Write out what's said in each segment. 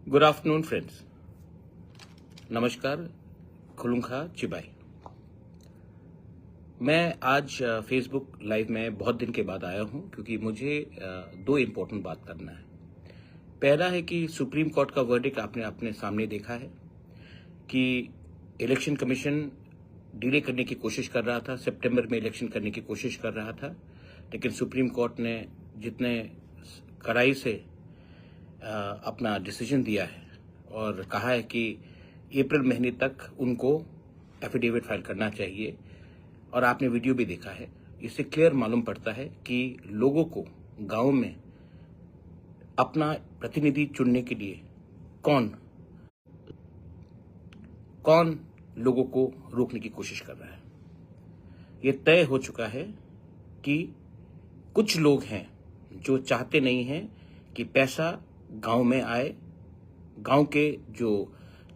Good afternoon friends, नमस्कार, खुलुंखा चिबाई। मैं आज फेसबुक लाइव में बहुत दिन के बाद आया हूं क्योंकि मुझे दो इम्पोर्टेंट बात करना है। पहला है कि सुप्रीम कोर्ट का वर्डिक्ट आपने अपने सामने देखा है कि इलेक्शन कमीशन डिले करने की कोशिश कर रहा था, सितंबर में इलेक्शन करने की कोशिश कर रहा था, लेकिन सुप्रीम कोर्ट ने जितने कड़ाई से अपना डिसीजन दिया है और कहा है कि अप्रैल महीने तक उनको एफिडेविट फाइल करना चाहिए। और आपने वीडियो भी देखा है, इससे क्लियर मालूम पड़ता है कि लोगों को गांव में अपना प्रतिनिधि चुनने के लिए कौन लोगों को रोकने की कोशिश कर रहा है। यह तय हो चुका है कि कुछ लोग हैं जो चाहते नहीं हैं कि पैसा गांव में आए, गांव के जो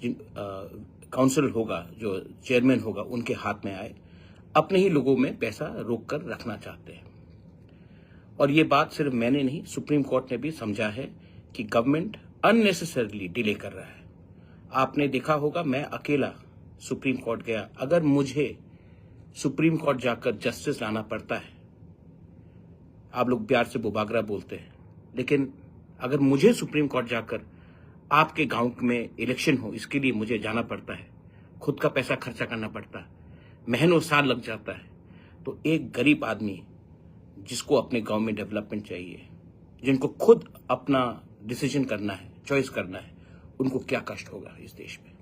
काउंसिल होगा, जो चेयरमैन होगा, उनके हाथ में आए, अपने ही लोगों में पैसा रोक कर रखना चाहते हैं। और ये बात सिर्फ मैंने नहीं, सुप्रीम कोर्ट ने भी समझा है कि गवर्नमेंट अननेसेसरली डिले कर रहा है। आपने देखा होगा, मैं अकेला सुप्रीम कोर्ट गया। अगर मुझे सुप्रीम कोर्ट जाकर जस्टिस लाना पड़ता है, आप लोग प्यार से बुबागरा बोलते हैं, लेकिन अगर मुझे सुप्रीम कोर्ट जाकर आपके गांव में इलेक्शन हो, इसके लिए मुझे जाना पड़ता है, खुद का पैसा खर्चा करना पड़ता है, महीनों साल लग जाता है, तो एक गरीब आदमी जिसको अपने गांव में डेवलपमेंट चाहिए, जिनको खुद अपना डिसीजन करना है, चॉइस करना है, उनको क्या कष्ट होगा इस देश में।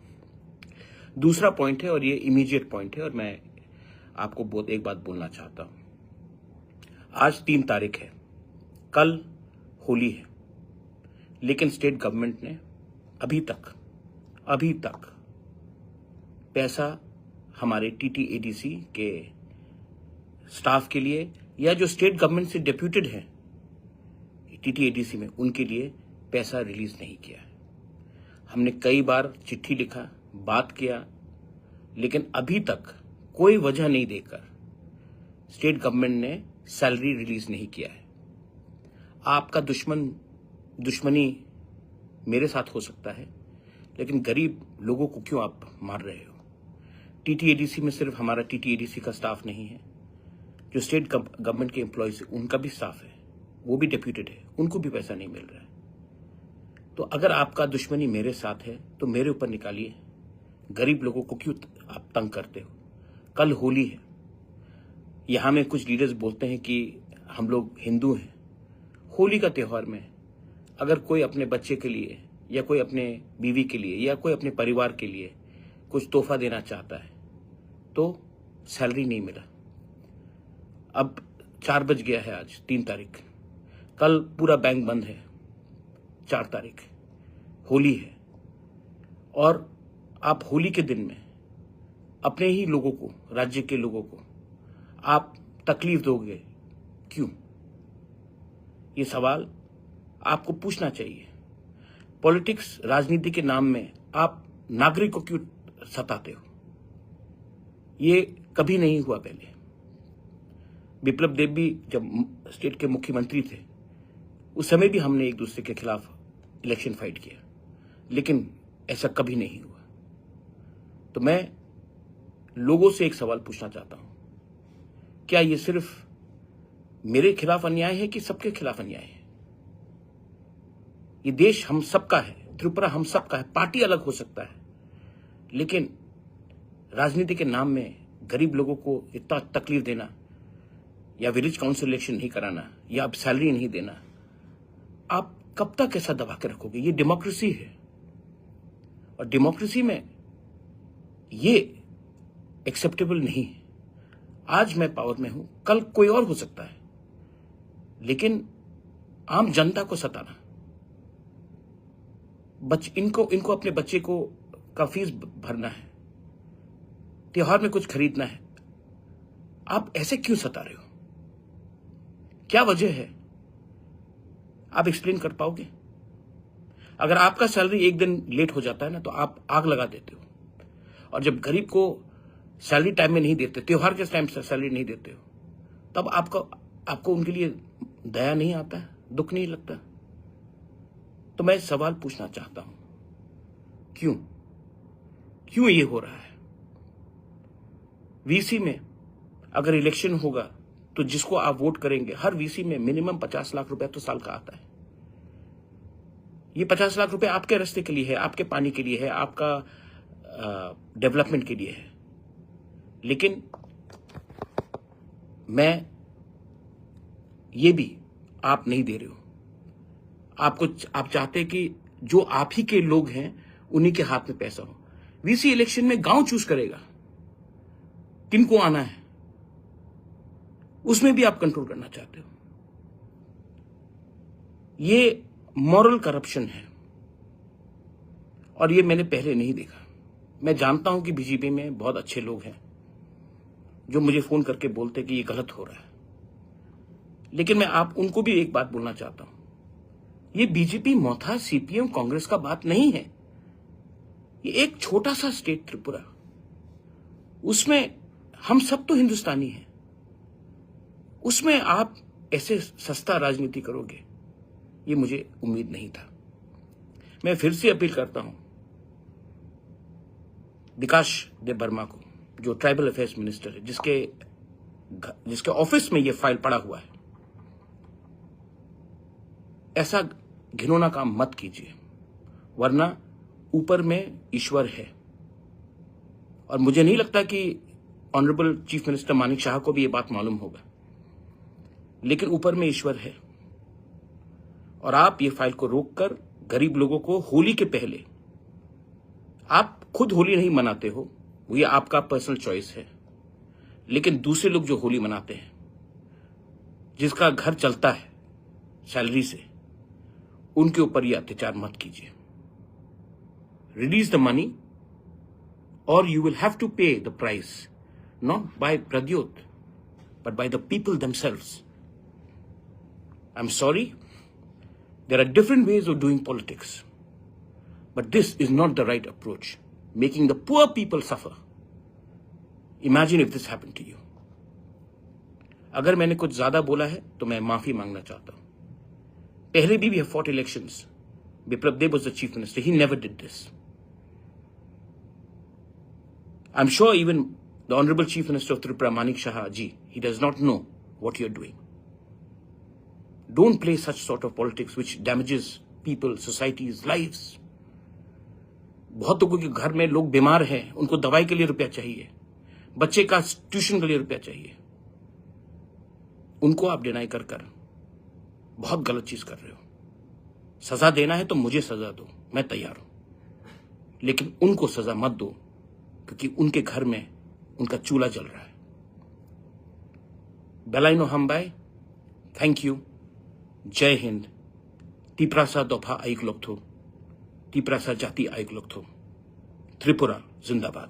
दूसरा पॉइंट है, और ये इमीडिएट पॉइंट है, और मैं आपको एक बात बोलना चाहता हूं। आज 3 तारीख है, कल होली है, लेकिन स्टेट गवर्नमेंट ने अभी तक पैसा हमारे टीटीएडीसी के स्टाफ के लिए, या जो स्टेट गवर्नमेंट से डेप्यूटेड है टीटीएडीसी में, उनके लिए पैसा रिलीज नहीं किया है। हमने कई बार चिट्ठी लिखा, बात किया, लेकिन अभी तक कोई वजह नहीं देकर स्टेट गवर्नमेंट ने सैलरी रिलीज नहीं किया है। आपका दुश्मनी मेरे साथ हो सकता है, लेकिन गरीब लोगों को क्यों आप मार रहे हो? टीटीएडीसी में सिर्फ हमारा टीटीएडीसी का स्टाफ नहीं है, जो स्टेट गवर्नमेंट के एम्प्लॉयज उनका भी स्टाफ है, वो भी डेप्यूटेड है, उनको भी पैसा नहीं मिल रहा है। तो अगर आपका दुश्मनी मेरे साथ है तो मेरे ऊपर निकालिए, गरीब लोगों को क्यों आप तंग करते हो? कल होली है, यहां में कुछ लीडर्स बोलते हैं कि हम लोग हिंदू हैं। होली का त्योहार में अगर कोई अपने बच्चे के लिए, या कोई अपने बीवी के लिए, या कोई अपने परिवार के लिए कुछ तोहफा देना चाहता है, तो सैलरी नहीं मिला। अब 4 बज गया है, आज 3 तारीख, कल पूरा बैंक बंद है, 4 तारीख होली है, और आप होली के दिन में अपने ही लोगों को, राज्य के लोगों को आप तकलीफ दोगे क्यों? ये सवाल आपको पूछना चाहिए। पॉलिटिक्स, राजनीति के नाम में आप नागरिक को क्यों सताते हो? ये कभी नहीं हुआ पहले। बिप्लब देब भी जब स्टेट के मुख्यमंत्री थे, उस समय भी हमने एक दूसरे के खिलाफ इलेक्शन फाइट किया, लेकिन ऐसा कभी नहीं हुआ। तो मैं लोगों से एक सवाल पूछना चाहता हूं, क्या ये सिर्फ मेरे खिलाफ अन्याय है कि सबके खिलाफ अन्याय है? ये देश हम सबका है, त्रिपुरा हम सबका है। पार्टी अलग हो सकता है, लेकिन राजनीति के नाम में गरीब लोगों को इतना तकलीफ देना, या विलेज काउंसिल इलेक्शन नहीं कराना, या अब सैलरी नहीं देना, आप कब तक ऐसा दबा के रखोगे? ये डेमोक्रेसी है, और डेमोक्रेसी में ये एक्सेप्टेबल नहीं है। आज मैं पावर में हूं, कल कोई और हो सकता है, लेकिन आम जनता को सताना, इनको अपने बच्चे को का फीस भरना है, त्योहार में कुछ खरीदना है, आप ऐसे क्यों सता रहे हो? क्या वजह है? आप एक्सप्लेन कर पाओगे? अगर आपका सैलरी एक दिन लेट हो जाता है ना, तो आप आग लगा देते हो, और जब गरीब को सैलरी टाइम में नहीं देते, त्योहार के टाइम से सैलरी नहीं देते हो, तब आपको उनके लिए दया नहीं आता है, दुख नहीं लगता? तो मैं सवाल पूछना चाहता हूं, क्यों ये हो रहा है? वीसी में अगर इलेक्शन होगा तो जिसको आप वोट करेंगे, हर वीसी में मिनिमम 50 लाख रुपए तो साल का आता है। ये 50 लाख रुपए आपके रास्ते के लिए है, आपके पानी के लिए है, आपका डेवलपमेंट के लिए है। लेकिन मैं ये भी आप नहीं दे रहे हो। आप चाहते कि जो आप ही के लोग हैं उन्हीं के हाथ में पैसा हो। वीसी इलेक्शन में गांव चूज करेगा किनको आना है, उसमें भी आप कंट्रोल करना चाहते हो। ये मॉरल करप्शन है और ये मैंने पहले नहीं देखा। मैं जानता हूं कि बीजेपी में बहुत अच्छे लोग हैं जो मुझे फोन करके बोलते कि ये गलत हो रहा है, लेकिन मैं आप उनको भी एक बात बोलना चाहता हूं। ये बीजेपी, मोथा, सीपीएम, कांग्रेस का बात नहीं है। ये एक छोटा सा स्टेट त्रिपुरा, उसमें हम सब तो हिंदुस्तानी हैं, उसमें आप ऐसे सस्ता राजनीति करोगे, ये मुझे उम्मीद नहीं था। मैं फिर से अपील करता हूं विकास देव वर्मा को, जो ट्राइबल अफेयर्स मिनिस्टर है, जिसके ऑफिस में ये फाइल पड़ा हुआ है, ऐसा घिनौना काम मत कीजिए, वरना ऊपर में ईश्वर है। और मुझे नहीं लगता कि honourable chief minister Manik Shah को भी ये बात मालूम होगा, लेकिन ऊपर में ईश्वर है। और आप ये फाइल को रोककर गरीब लोगों को होली के पहले, आप खुद होली नहीं मनाते हो, वो ये आपका पर्सनल चॉइस है, लेकिन दूसरे लोग जो होली मनाते हैं, जिसका घर चलता है सैलरी से, उनके ऊपर ये अत्याचार मत कीजिए। रिलीज द मनी और you will have to pay the price, not by Pradyot but by the people themselves. I'm sorry, there are different ways of doing politics, but this is not the right approach, making the poor people suffer. Imagine if this happened to you. अगर मैंने कुछ ज्यादा बोला है तो मैं माफी मांगना चाहता हूं। पहले भी we have fought elections. Biplab Deb was the chief minister. He never did this. I'm sure even the Honorable Chief Minister of Tripura, Manik Shah ji, he does not know what you're doing. Don't play such sort of politics which damages people, societies, lives. बहुत लोगों के घर में लोग बीमार हैं, उनको दवाई के लिए रुपया चाहिए, बच्चे का ट्यूशन के लिए रुपया चाहिए, उनको आप डिनाई कर बहुत गलत चीज कर रहे हो। सजा देना है तो मुझे सजा दो, मैं तैयार हूं, लेकिन उनको सजा मत दो, क्योंकि उनके घर में उनका चूल्हा जल रहा है। बेलाइनो हमबाई, थैंक यू, जय हिंद। तिप्रासा दोफा आइक लोग थो, तिप्रासा जाति आइक लोग थो, त्रिपुरा जिंदाबाद।